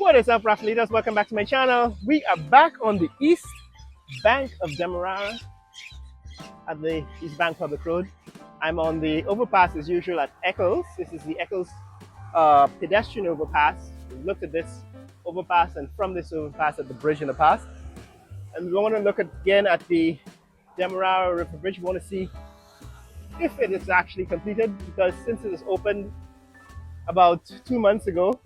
What is up, Rock Leaders? Welcome back to my channel. We are back on the east bank of Demerara at the East Bank Public Road. I'm on the overpass as usual at Eccles. This is the Eccles pedestrian overpass. We've looked at this overpass and from this overpass at the bridge in the past. And we want to look again at the Demerara River Bridge. We want to see if it is actually completed, because since it was opened about 2 months ago,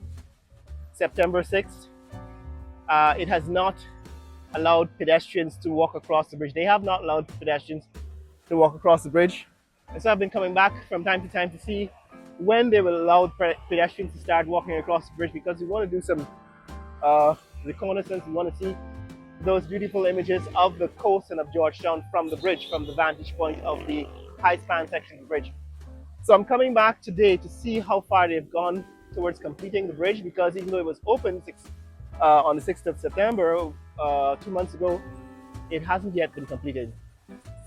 September 6th, it has not allowed pedestrians to walk across the bridge. They have not allowed pedestrians to walk across the bridge. And so I've been coming back from time to time to see when they will allow pedestrians to start walking across the bridge, because we want to do some reconnaissance. We want to see those beautiful images of the coast and of Georgetown from the bridge, from the vantage point of the high span section of the bridge. So I'm coming back today to see how far they've gone towards completing the bridge, because even though it was opened on the 6th of September, 2 months ago, it hasn't yet been completed.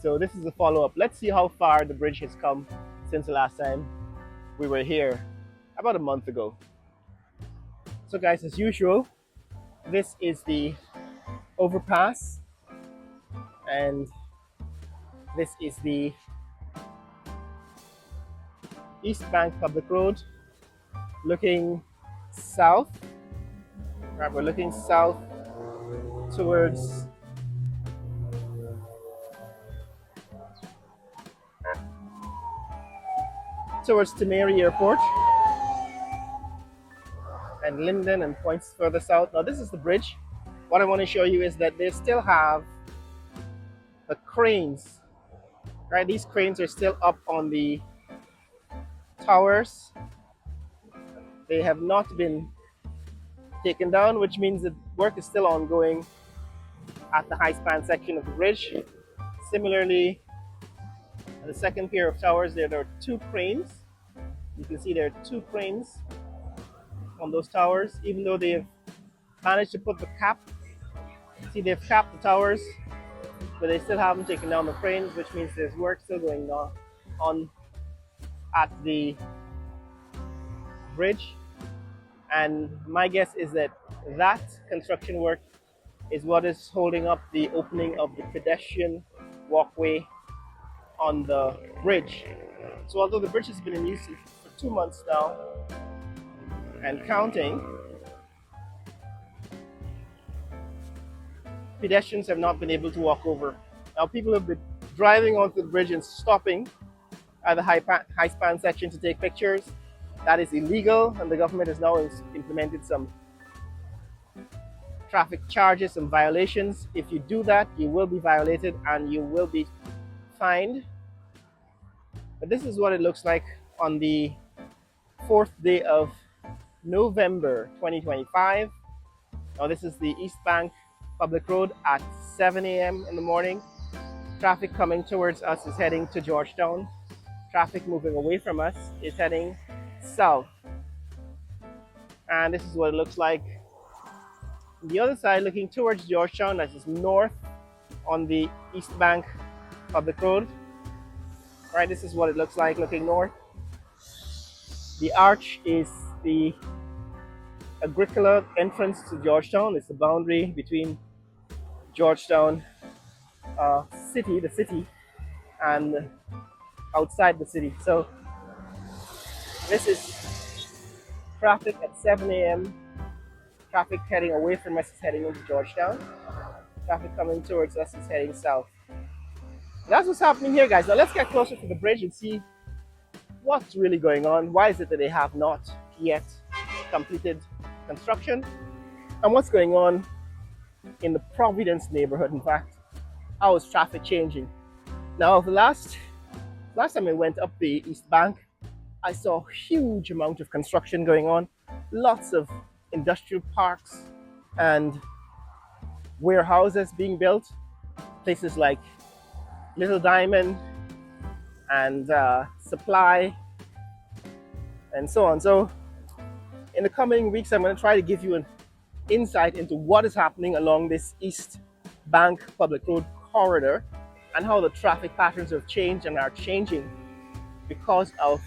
So this is a follow-up. Let's see how far the bridge has come since the last time we were here, about a month ago. So guys, as usual, this is the overpass, and this is the East Bank Public Road looking south. Right, we're looking south towards Demerara Airport and Linden and points further south. Now this is the bridge. What I want to show you is that they still have the cranes, right? These cranes are still up on the towers. They have not been taken down, which means that work is still ongoing at the high span section of the bridge. Similarly, the second pair of towers, there are two cranes. You can see there are two cranes on those towers, even though they've managed to put the cap. See, they've capped the towers, but they still haven't taken down the cranes, which means there's work still going on at the bridge. And my guess is that that construction work is what is holding up the opening of the pedestrian walkway on the bridge. So although the bridge has been in use for 2 months now and counting, pedestrians have not been able to walk over. Now people have been driving onto the bridge and stopping at the high span section to take pictures. That is illegal, and the government has now implemented some traffic charges, some violations. If you do that, you will be violated and you will be fined. But this is what it looks like on the 4th day of November 2025. Now this is the East Bank Public Road at 7 a.m. in the morning. Traffic coming towards us is heading to Georgetown. Traffic moving away from us is heading south. And this is what it looks like the other side, looking towards Georgetown. That is north on the East Bank Public Road. Right, this is what it looks like looking north. The arch is the Agricola entrance to Georgetown. It's the boundary between Georgetown city, the city, and outside the city. So this is traffic at 7 a.m. Traffic heading away from us is heading into Georgetown. Traffic coming towards us is heading south. That's what's happening here, guys. Now let's get closer to the bridge and see what's really going on. Why is it that they have not yet completed construction? And what's going on in the Providence neighborhood? In fact, how is traffic changing? Now, the last time I went up the East Bank, I saw a huge amount of construction going on. Lots of industrial parks and warehouses being built. Places like Little Diamond and Supply and so on. So in the coming weeks, I'm going to try to give you an insight into what is happening along this East Bank Public Road corridor and how the traffic patterns have changed and are changing because of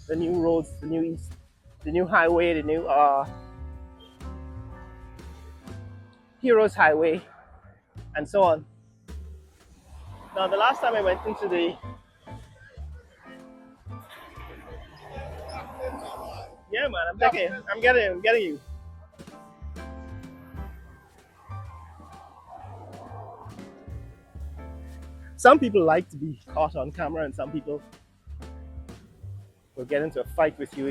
the new roads, the new highway, the new Heroes Highway, and so on. Now, the last time I went into the, yeah, man, I'm getting you. Some people like to be caught on camera, and some people will get into a fight with you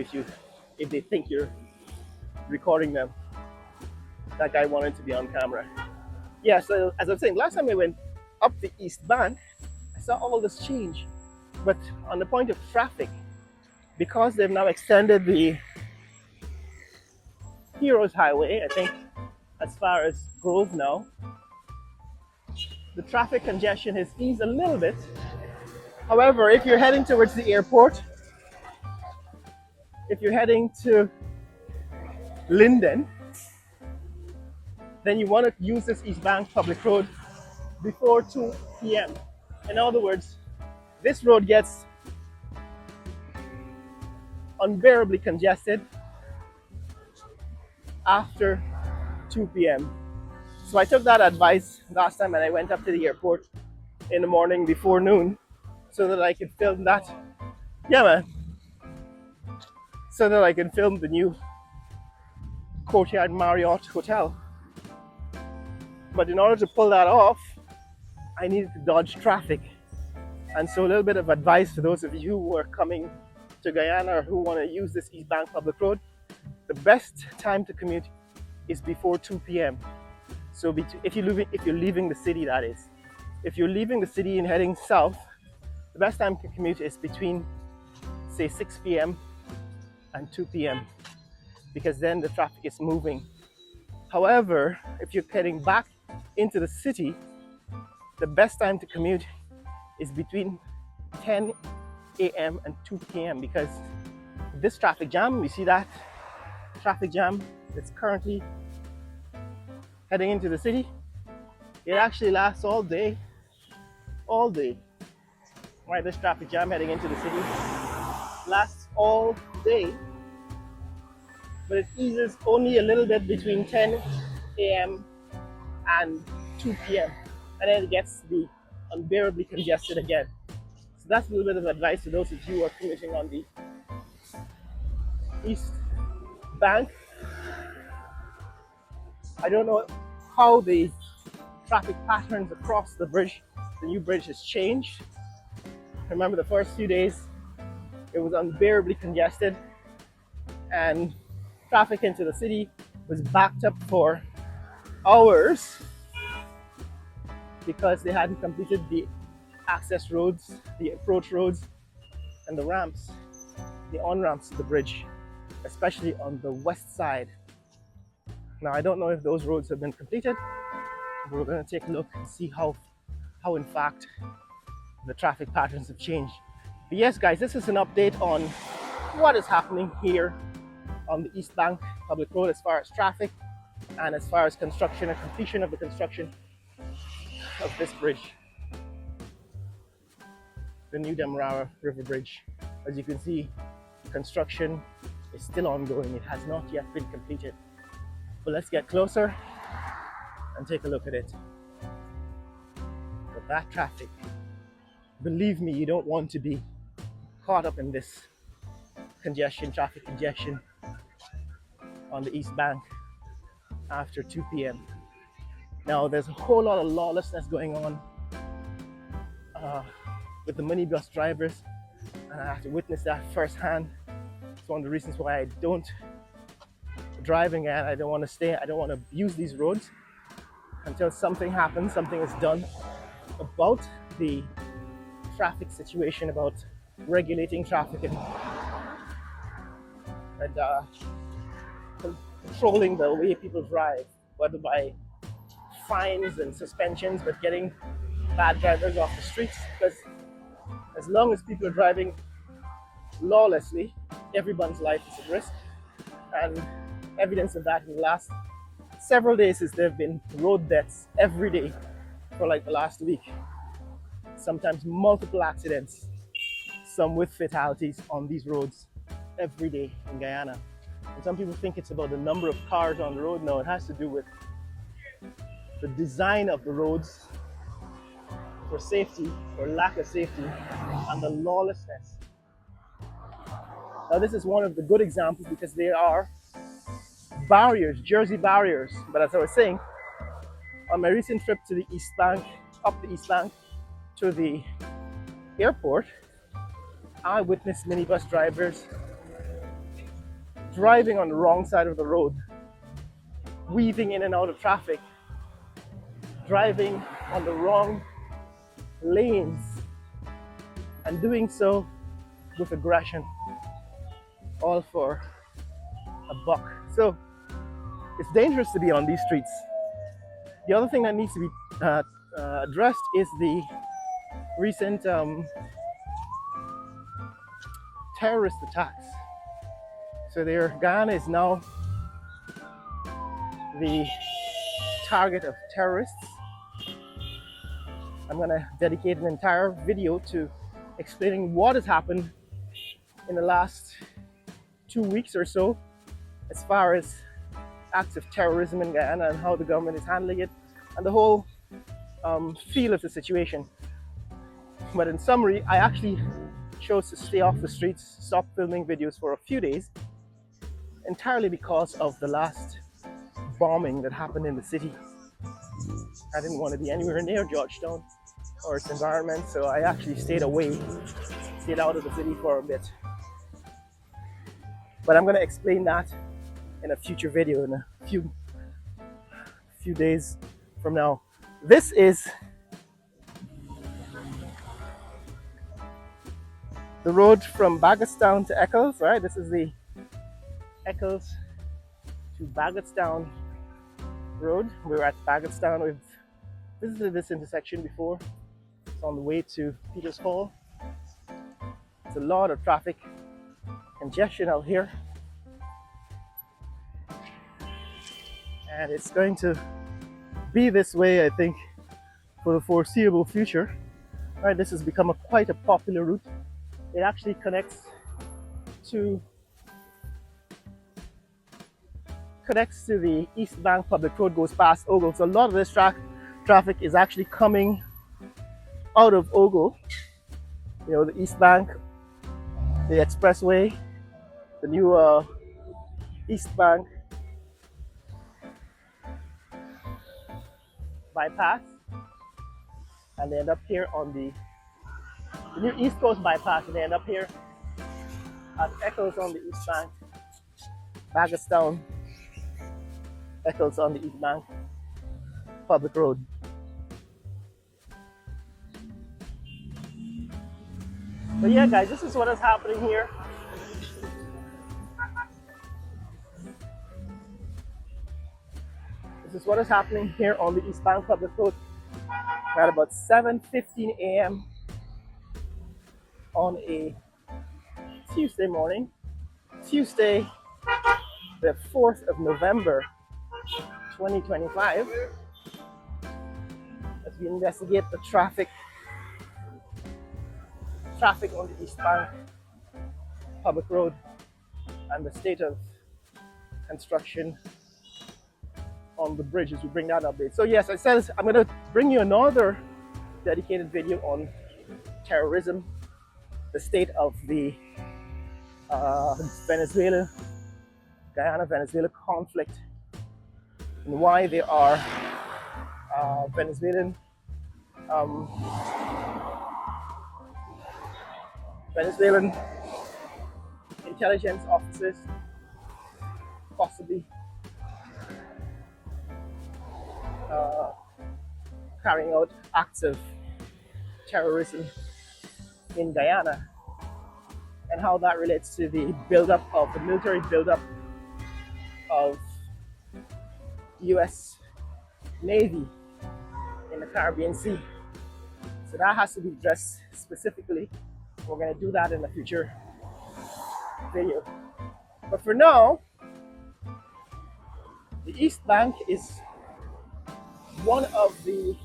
if they think you're recording them. That guy wanted to be on camera. Yeah, so as I was saying, last time I went up the East Bank, I saw all this change. But on the point of traffic, because they've now extended the Heroes Highway, I think, as far as Grove now, the traffic congestion has eased a little bit. However, if you're heading towards the airport, if you're heading to Linden, then you want to use this East Bank Public Road before 2 p.m. In other words, this road gets unbearably congested after 2 p.m. So I took that advice last time and I went up to the airport in the morning before noon so that I could film that. Yeah, man. So that I can film the new Courtyard Marriott Hotel. But in order to pull that off, I needed to dodge traffic. And so a little bit of advice for those of you who are coming to Guyana or who want to use this East Bank Public Road, the best time to commute is before 2 p.m. So if you're leaving the city, that is. If you're leaving the city and heading south, the best time to commute is between, say, 6 p.m. and 2 p.m. because then the traffic is moving. However, if you're heading back into the city, the best time to commute is between 10 a.m. and 2 p.m. because this traffic jam, you see that traffic jam that's currently heading into the city, it actually lasts all day. Right, this traffic jam heading into the city lasts all day, but it eases only a little bit between 10 a.m. and 2 p.m. and then it gets to be unbearably congested again. So that's a little bit of advice to those of you who are commuting on the East Bank. I don't know how the traffic patterns across the bridge, the new bridge, has changed. Remember the first few days, it was unbearably congested and traffic into the city was backed up for hours because they hadn't completed the access roads, the approach roads, and the ramps, the on-ramps to the bridge, especially on the west side. Now, I don't know if those roads have been completed, but we're going to take a look and see how in fact the traffic patterns have changed. But yes, guys, this is an update on what is happening here on the East Bank Public Road as far as traffic and as far as construction and completion of the construction of this bridge, the new Demerara River Bridge. As you can see, construction is still ongoing. It has not yet been completed. But let's get closer and take a look at it. But that traffic, believe me, you don't want to be caught up in this traffic congestion on the East Bank after 2 p.m. Now, there's a whole lot of lawlessness going on with the minibus drivers, and I have to witness that firsthand. It's one of the reasons why I don't driving and I don't want to use these roads until something happens, something is done about the traffic situation, about regulating traffic and controlling the way people drive, whether by fines and suspensions, but getting bad drivers off the streets. Because as long as people are driving lawlessly, everyone's life is at risk. And evidence of that in the last several days is there have been road deaths every day for like the last week. Sometimes multiple accidents, some with fatalities on these roads every day in Guyana. And some people think it's about the number of cars on the road. No, it has to do with the design of the roads for safety or lack of safety and the lawlessness. Now this is one of the good examples because there are barriers, Jersey barriers. But as I was saying, on my recent trip to the East Bank, up the East Bank to the airport, I witnessed minibus drivers driving on the wrong side of the road, weaving in and out of traffic, driving on the wrong lanes, and doing so with aggression, all for a buck. So it's dangerous to be on these streets. The other thing that needs to be addressed is the recent terrorist attacks. So Guyana is now the target of terrorists. I'm going to dedicate an entire video to explaining what has happened in the last 2 weeks or so as far as acts of terrorism in Guyana and how the government is handling it and the whole feel of the situation. But in summary, I actually chose to stay off the streets, stop filming videos for a few days, entirely because of the last bombing that happened in the city. I didn't want to be anywhere near Georgetown or its environment, so I actually stayed away, stayed out of the city for a bit. But I'm going to explain that in a future video in a few days from now. This is the road from Baggotstown to Eccles, right? This is the Eccles to Baggotstown road. We're at Baggotstown. We've visited this intersection before. It's on the way to Peters Hall. It's a lot of traffic congestion out here. And it's going to be this way, I think, for the foreseeable future. Right, this has become quite a popular route. It actually connects to the East Bank Public Road, goes past Ogle. So a lot of this traffic is actually coming out of Ogle. You know, the East Bank, the expressway, the new East Bank bypass, and they end up here on the new East Coast bypass, and they end up here at Eccles on the East Bank, Baggotstown, Eccles on the East Bank Public Road. But yeah, guys, this is what is happening here. This is what is happening here on the East Bank Public Road at about 7:15 a.m. on a Tuesday morning, Tuesday, the 4th of November, 2025, as we investigate the traffic on the East Bank Public Road and the state of construction on the bridge as we bring that update. So yes, I said I'm going to bring you another dedicated video on terrorism, the state of the Guyana-Venezuela conflict, and why there are Venezuelan intelligence officers possibly carrying out acts of terrorism in Guyana, and how that relates to the military buildup of U.S. Navy in the Caribbean Sea. So that has to be addressed specifically. We're going to do that in a future video. But for now, the East Bank is one of the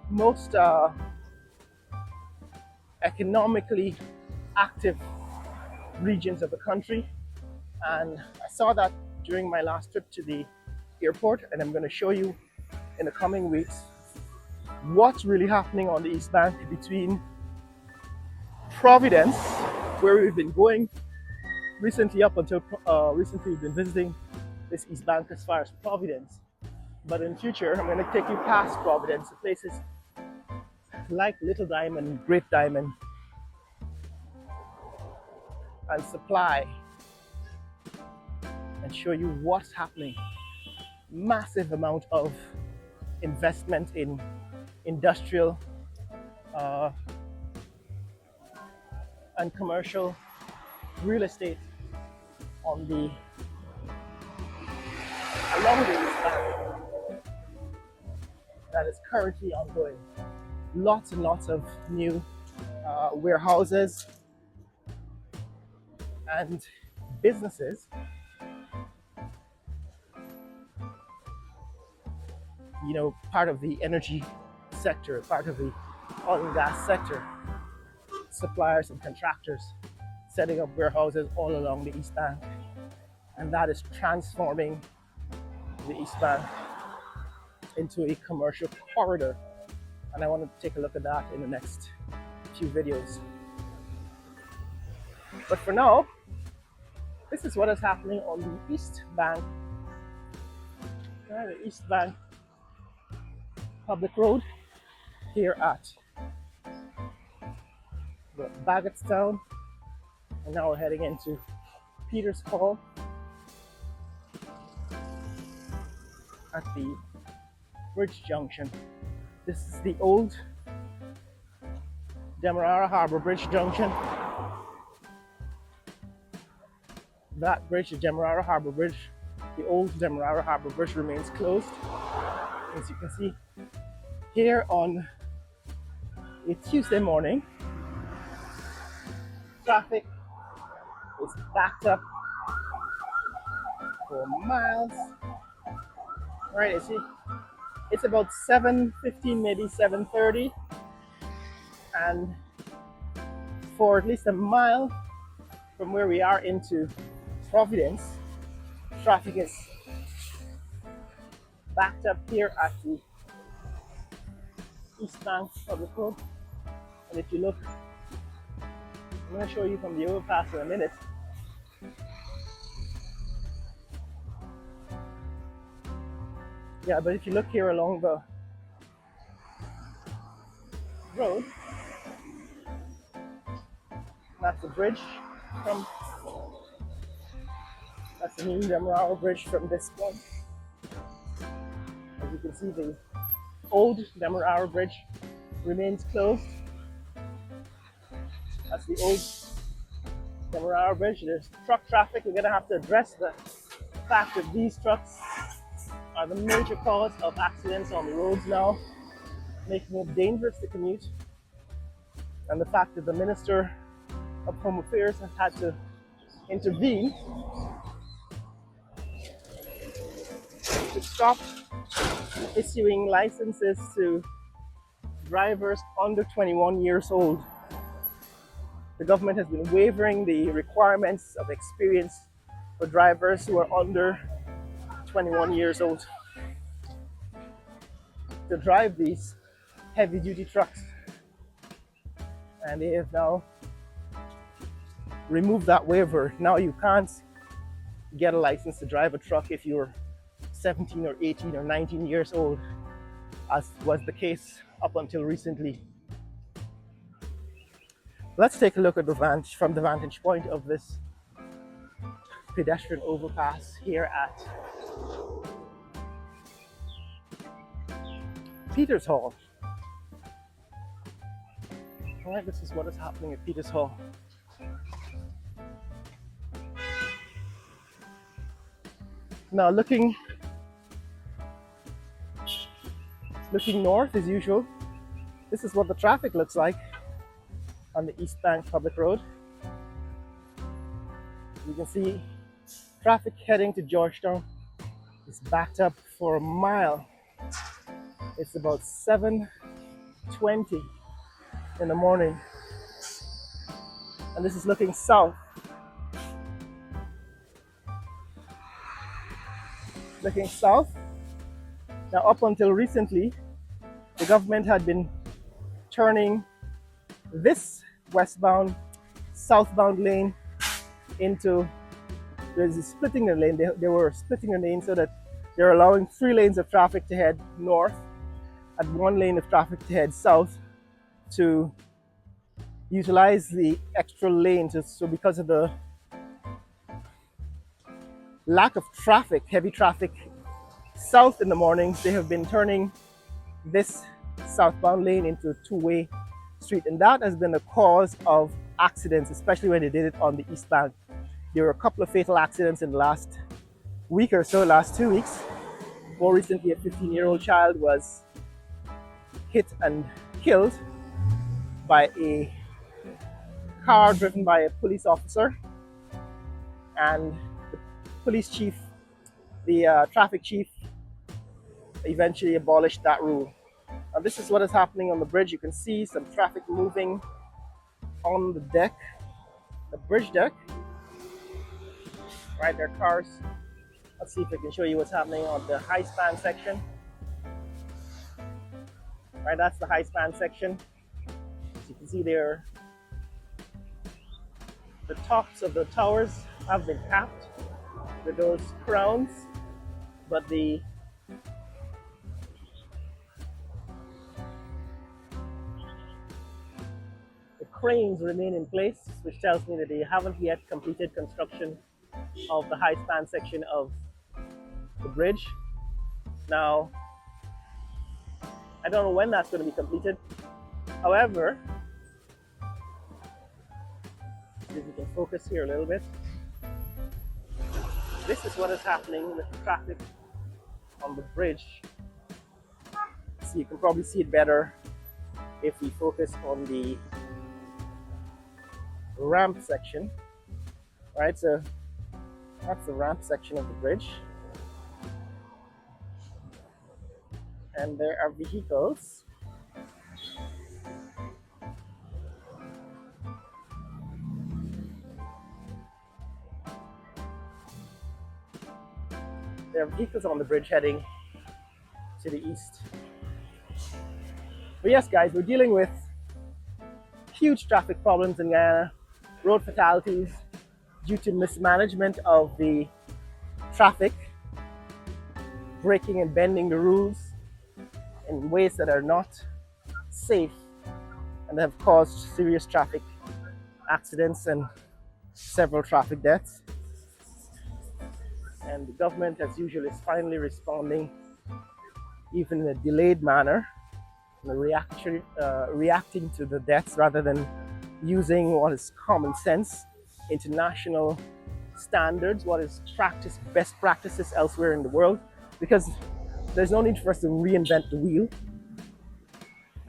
most economically active regions of the country, and I saw that during my last trip to the airport, and I'm going to show you in the coming weeks what's really happening on the East Bank between Providence, where we've been going recently. Up until recently, we've been visiting this East Bank as far as Providence. But in future, I'm going to take you past Providence to places like Little Diamond, Great Diamond, and Supply, and show you what's happening. Massive amount of investment in industrial and commercial real estate on the along the East Bank that is currently ongoing. Lots and lots of new warehouses and businesses, you know, part of the energy sector, part of the oil and gas sector, suppliers and contractors setting up warehouses all along the East Bank, and that is transforming the East Bank into a commercial corridor. And I want to take a look at that in the next few videos. But for now, this is what is happening on the East Bank, the East Bank Public Road here at the Baggotstown, and now we're heading into Peters Hall at the Bridge Junction. This is the old Demerara Harbour Bridge Junction. That bridge, the Demerara Harbour Bridge, the old Demerara Harbour Bridge, remains closed. As you can see here on a Tuesday morning, traffic is backed up for miles. All right, you see, it's about 7:15, maybe 7:30, and for at least a mile from where we are into Providence, traffic is backed up here at the East Bank Public Road. And if you look, I'm going to show you from the overpass in a minute. Yeah, but if you look here along the road, that's the bridge from, that's the new Demerara Bridge from this point. As you can see, the old Demerara Bridge remains closed. That's the old Demerara Bridge. There's truck traffic. We're going to have to address the fact that these trucks are the major cause of accidents on the roads now, making it dangerous to commute. And the fact that the Minister of Home Affairs has had to intervene to stop issuing licenses to drivers under 21 years old. The government has been waiving the requirements of experience for drivers who are under 21 years old to drive these heavy duty trucks. And they have now removed that waiver. Now you can't get a license to drive a truck if you're 17 or 18 or 19 years old, as was the case up until recently. Let's take a look at from the vantage point of this pedestrian overpass here at Peters Hall. All right, this is what is happening at Peters Hall. Now looking north as usual, this is what the traffic looks like on the East Bank Public Road. You can see traffic heading to Georgetown is backed up for a mile. It's about 7:20 in the morning, and this is looking south. Looking south, Now, up until recently, the government had been turning this westbound, southbound lane into, there's a splitting the lane. They were splitting the lane so that they're allowing 3 lanes of traffic to head north and 1 lane of traffic to head south to utilize the extra lane. So because of the lack of traffic, heavy traffic south in the mornings, they have been turning this southbound lane into a 2-way street. And that has been a cause of accidents, especially when they did it on the east bank. There were a couple of fatal accidents in the last week or so, last 2 weeks. More recently, a 15-year-old child was hit and killed by a car driven by a police officer. And the police chief, the traffic chief, eventually abolished that rule. And this is what is happening on the bridge. You can see some traffic moving on the deck, the bridge deck. Right, there are cars. Let's see if I can show you what's happening on the high span section. Right, that's the high span section. As you can see there, the tops of the towers have been capped with those crowns, but the cranes remain in place, which tells me that they haven't yet completed construction of the high span section of the bridge. Now, I don't know when that's going to be completed. However, if we can focus here a little bit, this is what is happening with the traffic on the bridge. So you can probably see it better if we focus on the ramp section. Right, so that's the ramp section of the bridge. And there are vehicles on the bridge heading to the east. But yes, guys, we're dealing with huge traffic problems in Guyana, road fatalities due to mismanagement of the traffic, breaking and bending the rules in ways that are not safe and have caused serious traffic accidents and several traffic deaths. And the government, as usual, is finally responding, even in a delayed manner, reacting to the deaths rather than using what is common sense, international standards, what is best practices elsewhere in the world, because there's no need for us to reinvent the wheel.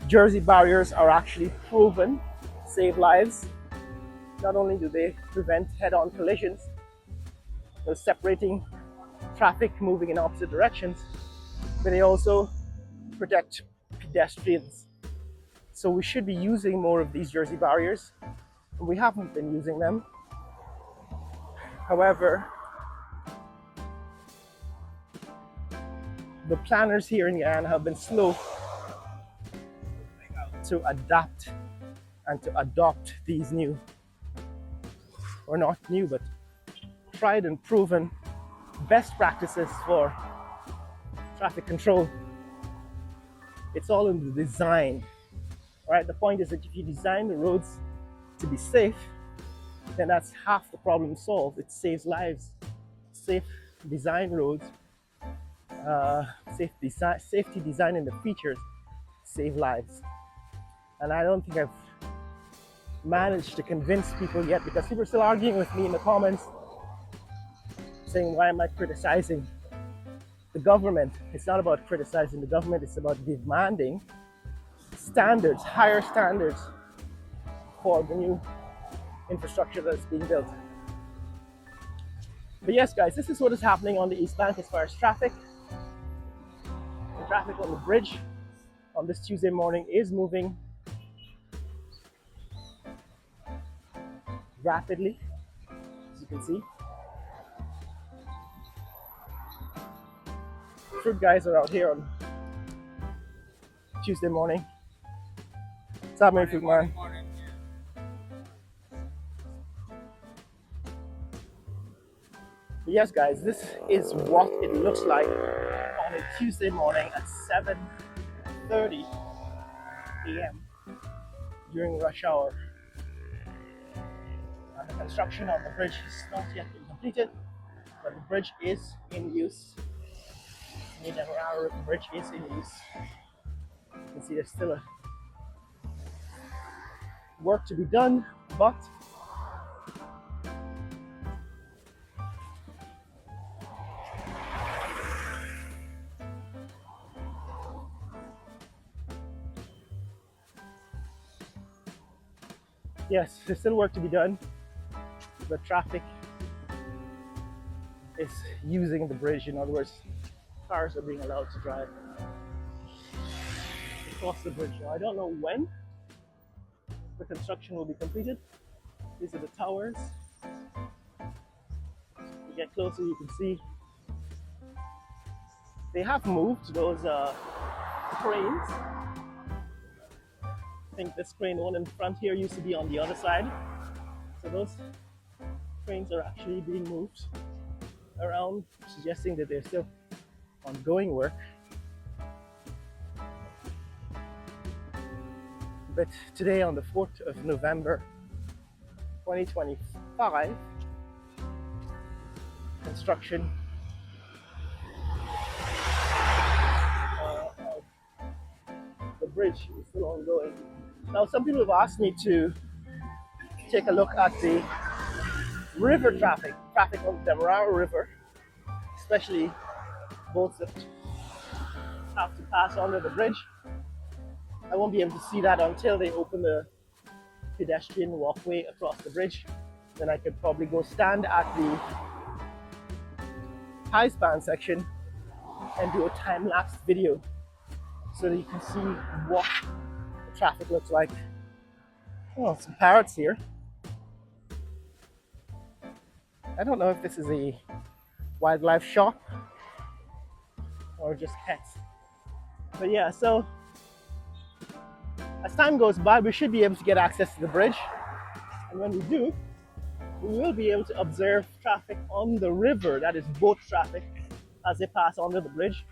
Jersey barriers are actually proven save lives. Not only do they prevent head-on collisions, separating traffic moving in opposite directions, but they also protect pedestrians. So we should be using more of these Jersey barriers. We haven't been using them. However, the planners here in Guyana have been slow to adapt and to adopt these new, or not new, but tried and proven best practices for traffic control. It's all in the design, right? The point is that if you design the roads to be safe, then that's half the problem solved. It saves lives. Safe design roads, safety design in the features save lives. And I don't think I've managed to convince people yet, because people are still arguing with me in the comments saying, why am I criticizing the government? It's not about criticizing the government, it's about demanding standards, higher standards for the new infrastructure that's being built. But yes, guys, this is what is happening on the East Bank as far as traffic. The traffic on the bridge on this Tuesday morning is moving rapidly, as you can see. fruit guys are out here on Tuesday morning. What's happening, fruit man? But yes, guys, this is what it looks like on a Tuesday morning at 7:30 a.m. during rush hour. And the construction on the bridge has not yet been completed, but the bridge is in use. The Demerara bridge is in use. You can see there's still a work to be done, but yes, there's still work to be done. The traffic is using the bridge. In other words, cars are being allowed to drive across the bridge. Now, I don't know when the construction will be completed. These are the towers. You get closer, you can see they have moved those cranes. I think this crane, the one in front here, used to be on the other side. So those cranes are actually being moved around, suggesting that there's still ongoing work. But today, on the 4th of November 2025, construction of the bridge is still ongoing. Now, some people have asked me to take a look at the river traffic on the Demerara River, especially boats that have to pass under the bridge. I won't be able to see that until they open the pedestrian walkway across the bridge. Then I could probably go stand at the high span section and do a time-lapse video so that you can see what the traffic looks like. Oh, some parrots here. I don't know if this is a wildlife shop or just pets. But yeah, so as time goes by, we should be able to get access to the bridge. And when we do, we will be able to observe traffic on the river, that is boat traffic, as they pass under the bridge.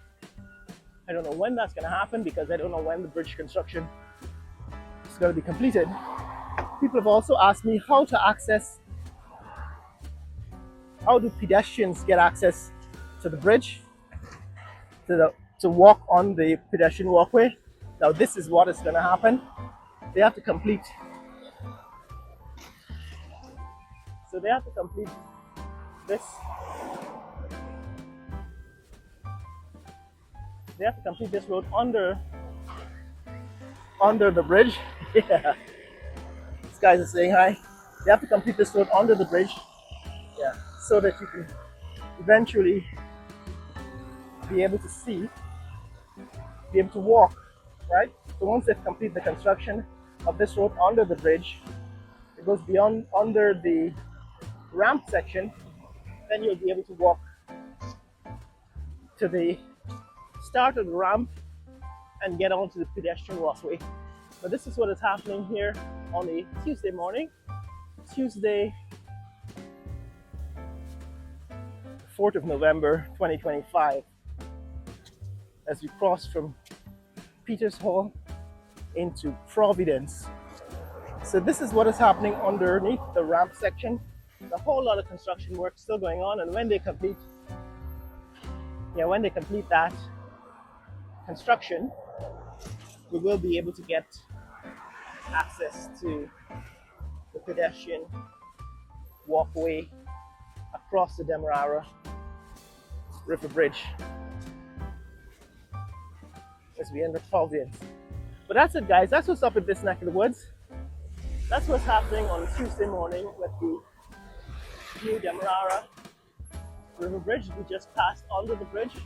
I don't know when that's going to happen because I don't know when the bridge construction is going to be completed. People have also asked me how do pedestrians get access to the bridge, to walk on the pedestrian walkway. Now this is what is going to happen. They have to complete this. They have to complete this road under the bridge. Yeah. These guys are saying hi. They have to complete this road under the bridge. Yeah. So that you can eventually be able to walk, right? So once they've completed the construction of this road under the bridge, it goes beyond under the ramp section, then you'll be able to walk to the start of the ramp and get onto the pedestrian walkway. But this is what is happening here on a Tuesday morning, Tuesday, 4th of November 2025, as we cross from Peters Hall into Providence. So this is what is happening underneath the ramp section. A whole lot of construction work still going on, and when they complete that construction, we will be able to get access to the pedestrian walkway across the Demerara River Bridge as we enter Providence. But that's it, guys. That's what's up in this neck of the woods. That's what's happening on Tuesday morning with the new Demerara River Bridge. We just passed under the bridge.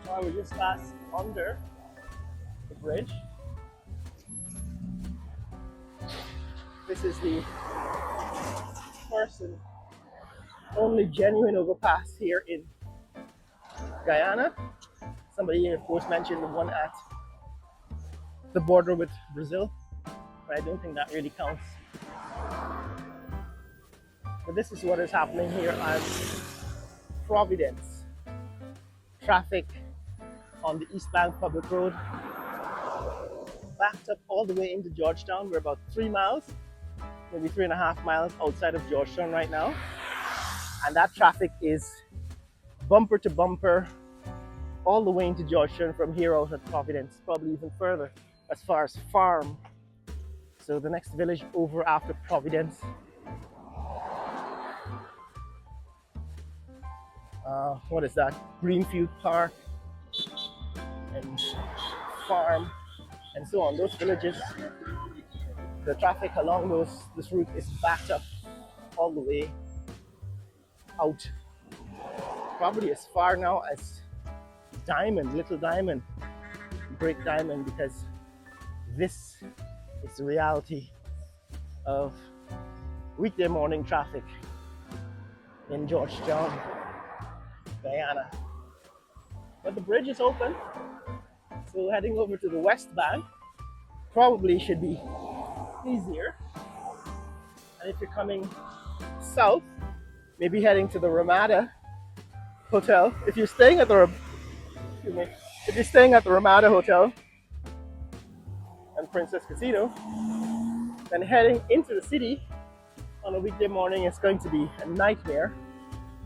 Or we just passed under the bridge. This is the first and only genuine overpass here in Guyana. Somebody, of course, mentioned the one at the border with Brazil, but I don't think that really counts. But this is what is happening here at Providence. Traffic on the East Bank Public Road backed up all the way into Georgetown. We're about 3 miles, maybe 3.5 miles outside of Georgetown right now. And that traffic is bumper to bumper all the way into Georgetown from here out at Providence, probably even further as far as Farm. So the next village over after Providence. What is that? Greenfield Park and Farm and so on. Those villages, the traffic along this route is backed up all the way out, probably as far now as Diamond, Little Diamond, Great Diamond, because this is the reality of weekday morning traffic in Georgetown, Guyana. But the bridge is open, so heading over to the West Bank probably should be easier. And if you're coming south, maybe heading to the Ramada Hotel. If you're staying at the Ramada Hotel and Princess Casino, then heading into the city on a weekday morning is going to be a nightmare.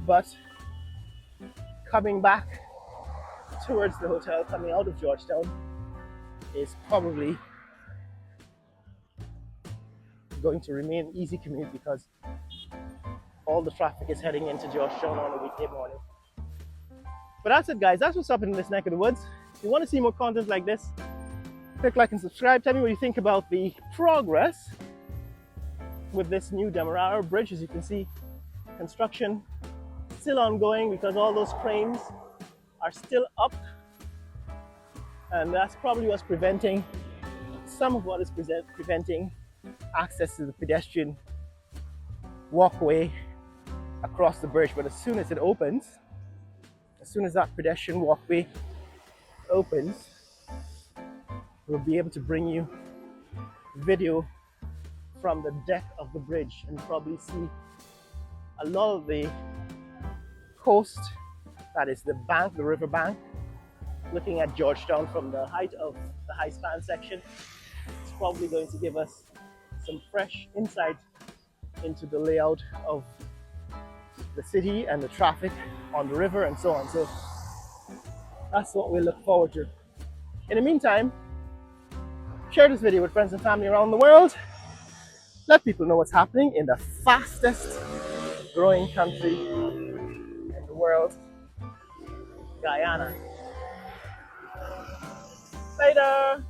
But coming back towards the hotel, coming out of Georgetown, is probably going to remain an easy commute because all the traffic is heading into Georgetown on a weekday morning. But that's it, guys. That's what's up in this neck of the woods. If you want to see more content like this, click like and subscribe. Tell me what you think about the progress with this new Demerara bridge. As you can see, construction still ongoing because all those cranes are still up, and that's probably what's preventing some of what is preventing access to the pedestrian walkway across the bridge. But as soon as it opens, as soon as that pedestrian walkway opens, we'll be able to bring you video from the deck of the bridge and probably see a lot of the coast, that is the bank, the river bank, looking at Georgetown from the height of the high span section. It's probably going to give us some fresh insight into the layout of the city and the traffic on the river and so on. So that's what we look forward to. In the meantime, share this video with friends and family around the world. Let people know what's happening in the fastest growing country in the world, Guyana. Later.